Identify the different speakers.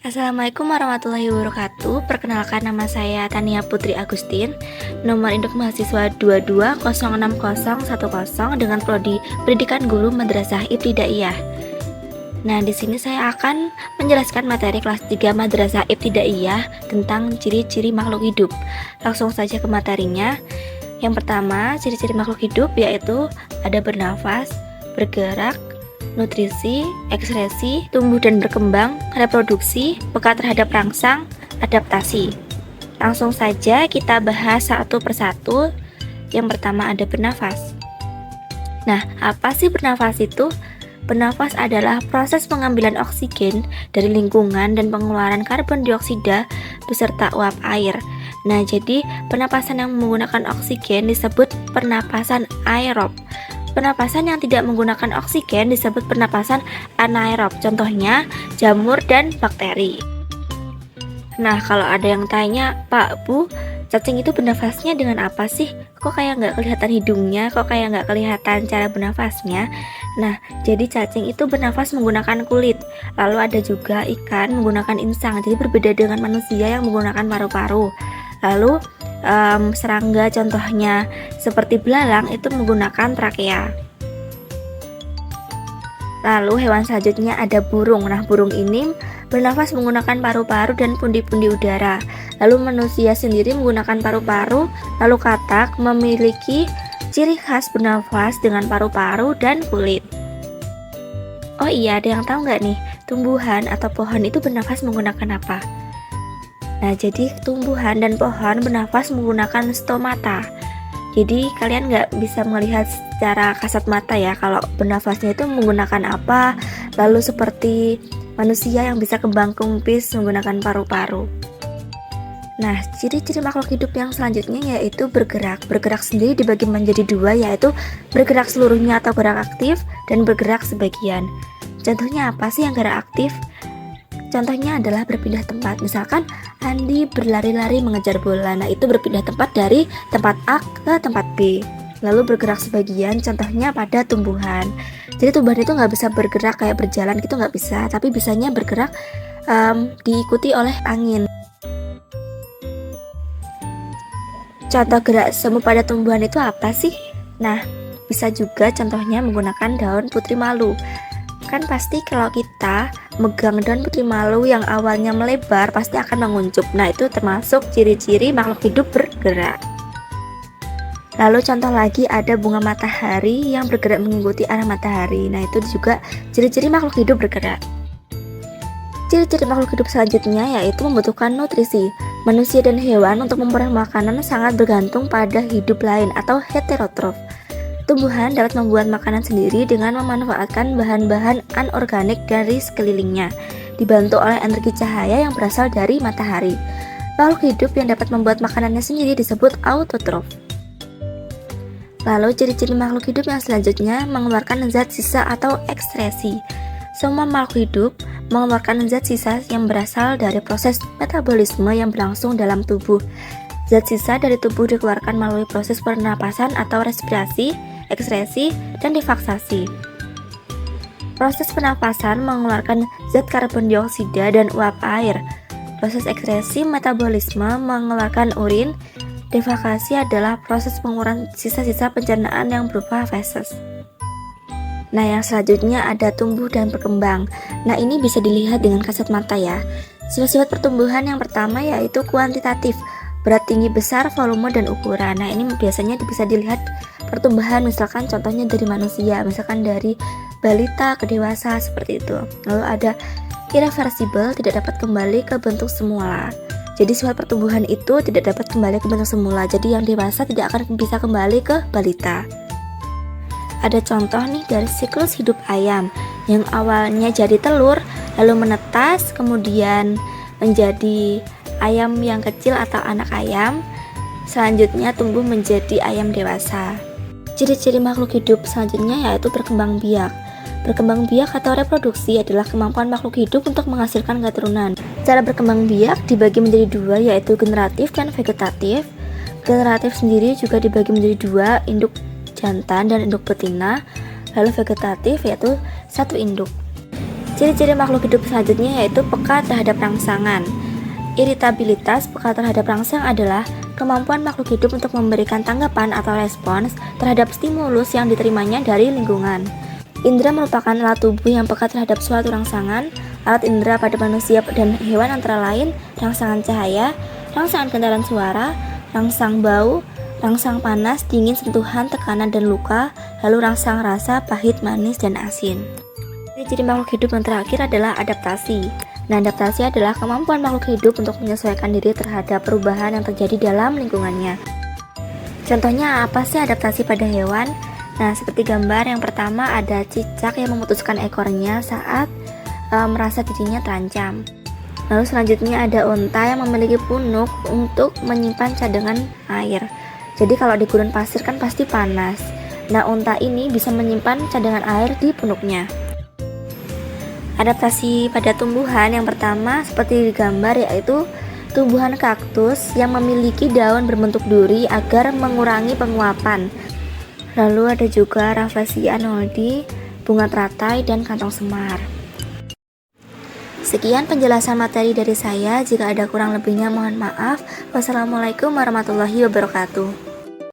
Speaker 1: Assalamualaikum warahmatullahi wabarakatuh. Perkenalkan, nama saya Tania Putri Agustin. Nomor induk mahasiswa 22060110 dengan prodi Pendidikan Guru Madrasah Ibtidaiyah. Nah, di sini saya akan menjelaskan materi kelas 3 Madrasah Ibtidaiyah tentang ciri-ciri makhluk hidup. Langsung saja ke materinya. Yang pertama, ciri-ciri makhluk hidup yaitu ada bernafas, bergerak, nutrisi, ekskresi, tumbuh dan berkembang, reproduksi, peka terhadap rangsang, adaptasi. Langsung saja kita bahas satu persatu. Yang pertama ada bernafas. Nah, apa sih bernafas itu? Bernafas adalah proses pengambilan oksigen dari lingkungan dan pengeluaran karbon dioksida beserta uap air. Nah, jadi pernapasan yang menggunakan oksigen disebut pernapasan aerob. Pernapasan yang tidak menggunakan oksigen disebut pernapasan anaerob. Contohnya jamur dan bakteri. Nah, kalau ada yang tanya, Pak, Bu, cacing itu bernafasnya dengan apa sih? Kok kayak nggak kelihatan hidungnya? Kok kayak nggak kelihatan cara bernafasnya? Nah, jadi cacing itu bernafas menggunakan kulit. Lalu ada juga ikan menggunakan insang. Jadi berbeda dengan manusia yang menggunakan paru-paru. Lalu serangga contohnya seperti belalang itu menggunakan trakea. Lalu hewan selanjutnya ada burung. Nah, burung ini bernafas menggunakan paru-paru dan pundi-pundi udara. Lalu manusia sendiri menggunakan paru-paru. Lalu katak memiliki ciri khas bernafas dengan paru-paru dan kulit. Oh iya, ada yang tahu nggak nih, tumbuhan atau pohon itu bernafas menggunakan apa? Nah, jadi tumbuhan dan pohon bernafas menggunakan stomata. Jadi kalian nggak bisa melihat secara kasat mata ya kalau bernafasnya itu menggunakan apa. Lalu seperti manusia yang bisa kembang kempis menggunakan paru-paru. Nah, ciri-ciri makhluk hidup yang selanjutnya yaitu bergerak. Bergerak sendiri dibagi menjadi dua, yaitu bergerak seluruhnya atau gerak aktif dan bergerak sebagian. Contohnya apa sih yang gerak aktif? Contohnya adalah berpindah tempat. Misalkan Andi berlari-lari mengejar bola. Nah, itu berpindah tempat dari tempat A ke tempat B. Lalu bergerak sebagian, contohnya pada tumbuhan. Jadi tumbuhan itu nggak bisa bergerak kayak berjalan gitu, nggak bisa. Tapi bisanya bergerak diikuti oleh angin. Contoh gerak semu pada tumbuhan itu apa sih? Nah, bisa juga contohnya menggunakan daun putri malu. Kan pasti kalau kita megang daun putri malu yang awalnya melebar pasti akan menguncup. Nah, itu termasuk ciri-ciri makhluk hidup bergerak. Lalu contoh lagi ada bunga matahari yang bergerak mengikuti arah matahari. Nah, itu juga ciri-ciri makhluk hidup bergerak. Ciri-ciri makhluk hidup selanjutnya yaitu membutuhkan nutrisi. Manusia dan hewan untuk memperoleh makanan sangat bergantung pada hidup lain atau heterotrof. Tumbuhan dapat membuat makanan sendiri dengan memanfaatkan bahan-bahan anorganik dari sekelilingnya, dibantu oleh energi cahaya yang berasal dari matahari. Makhluk hidup yang dapat membuat makanannya sendiri disebut autotrof. Lalu ciri-ciri makhluk hidup yang selanjutnya mengeluarkan zat sisa atau ekskresi. Semua makhluk hidup mengeluarkan zat sisa yang berasal dari proses metabolisme yang berlangsung dalam tubuh. Zat sisa dari tubuh dikeluarkan melalui proses pernapasan atau respirasi, ekskresi, dan difaksasi. Proses pernapasan mengeluarkan zat karbon dioksida dan uap air. Proses ekskresi metabolisme mengeluarkan urin. Difaksasi adalah proses pengurangan sisa-sisa pencernaan yang berupa feses. Nah, yang selanjutnya ada tumbuh dan berkembang. Nah, ini bisa dilihat dengan kasat mata ya. Sifat-sifat pertumbuhan yang pertama yaitu kuantitatif, berat, tinggi, besar, volume, dan ukuran. Nah, ini biasanya bisa dilihat pertumbuhan, misalkan contohnya dari manusia, misalkan dari balita ke dewasa seperti itu. Lalu ada irreversible, tidak dapat kembali ke bentuk semula. Jadi sifat pertumbuhan itu tidak dapat kembali ke bentuk semula. Jadi yang dewasa tidak akan bisa kembali ke balita. Ada contoh nih dari siklus hidup ayam yang awalnya jadi telur, lalu menetas, kemudian menjadi ayam yang kecil atau anak ayam, selanjutnya tumbuh menjadi ayam dewasa. Ciri-ciri makhluk hidup selanjutnya yaitu berkembang biak. Berkembang biak atau reproduksi adalah kemampuan makhluk hidup untuk menghasilkan keturunan. Cara berkembang biak dibagi menjadi dua, yaitu generatif dan vegetatif. Generatif sendiri juga dibagi menjadi dua, induk jantan dan induk betina. Lalu vegetatif yaitu satu induk. Ciri-ciri makhluk hidup selanjutnya yaitu peka terhadap rangsangan. Iritabilitas peka terhadap rangsang adalah kemampuan makhluk hidup untuk memberikan tanggapan atau respons terhadap stimulus yang diterimanya dari lingkungan. Indra merupakan alat tubuh yang peka terhadap suatu rangsangan. Alat indra pada manusia dan hewan antara lain rangsangan cahaya, rangsangan gentaran suara, rangsang bau, rangsang panas, dingin, sentuhan, tekanan, dan luka, lalu rangsang rasa, pahit, manis, dan asin. Ciri makhluk hidup yang terakhir adalah adaptasi. Nah, adaptasi adalah kemampuan makhluk hidup untuk menyesuaikan diri terhadap perubahan yang terjadi dalam lingkungannya. Contohnya apa sih adaptasi pada hewan? Nah, seperti gambar yang pertama ada cicak yang memutuskan ekornya saat merasa dirinya terancam. Lalu selanjutnya ada unta yang memiliki punuk untuk menyimpan cadangan air. Jadi kalau di gurun pasir kan pasti panas. Nah, unta ini bisa menyimpan cadangan air di punuknya. Adaptasi pada tumbuhan yang pertama seperti di gambar yaitu tumbuhan kaktus yang memiliki daun berbentuk duri agar mengurangi penguapan. Lalu ada juga Rafflesia arnoldii, bunga teratai, dan kantong semar. Sekian penjelasan materi dari saya. Jika ada kurang lebihnya mohon maaf. Wassalamualaikum warahmatullahi wabarakatuh.